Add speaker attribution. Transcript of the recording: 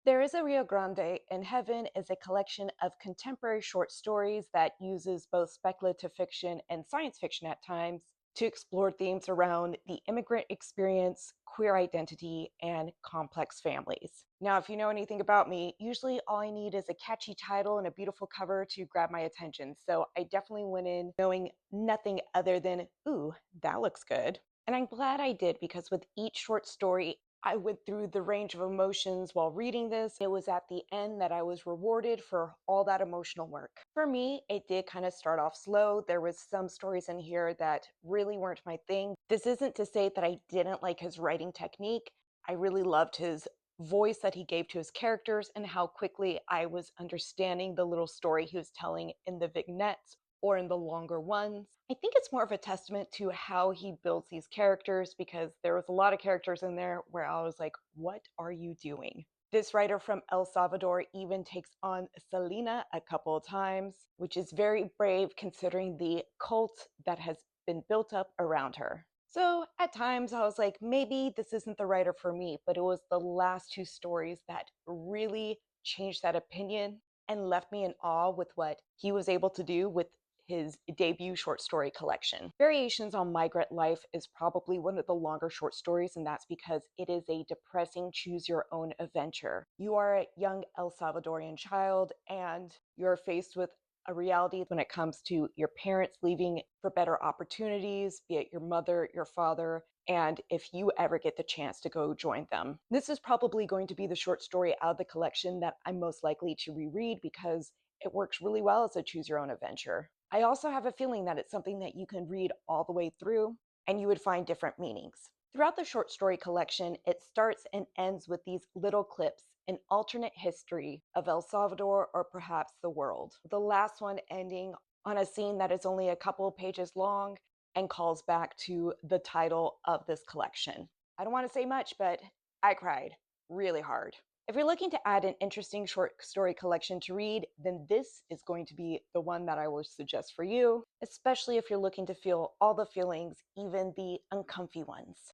Speaker 1: There is a Rio Grande in Heaven is a collection of contemporary short stories that uses both speculative fiction and science fiction at times to explore themes around the immigrant experience, queer identity, and complex families. Now, if you know anything about me, usually all I need is a catchy title and a beautiful cover to grab my attention. So I definitely went in knowing nothing other than, ooh, that looks good. And I'm glad I did because with each short story, I went through the range of emotions while reading this. It was at the end that I was rewarded for all that emotional work. For me, it did kind of start off slow. There was some stories in here that really weren't my thing. This isn't to say that I didn't like his writing technique. I really loved his voice that he gave to his characters and how quickly I was understanding the little story he was telling in the vignettes or in the longer ones. I think it's more of a testament to how he builds these characters because there was a lot of characters in there where I was like, what are you doing? This writer from El Salvador even takes on Selena a couple of times, which is very brave considering the cult that has been built up around her. So at times I was like, maybe this isn't the writer for me, but it was the last two stories that really changed that opinion and left me in awe with what he was able to do with his debut short story collection. Variations on Migrant Life is probably one of the longer short stories, and that's because it is a depressing choose your own adventure. You are a young El Salvadorian child, and you're faced with a reality when it comes to your parents leaving for better opportunities, be it your mother, your father, and if you ever get the chance to go join them. This is probably going to be the short story out of the collection that I'm most likely to reread because it works really well as a choose your own adventure. I also have a feeling that it's something that you can read all the way through and you would find different meanings. Throughout the short story collection, it starts and ends with these little clips, an alternate history of El Salvador or perhaps the world. The last one ending on a scene that is only a couple of pages long and calls back to the title of this collection. I don't want to say much, but I cried really hard. If you're looking to add an interesting short story collection to read, then this is going to be the one that I will suggest for you, especially if you're looking to feel all the feelings, even the uncomfy ones.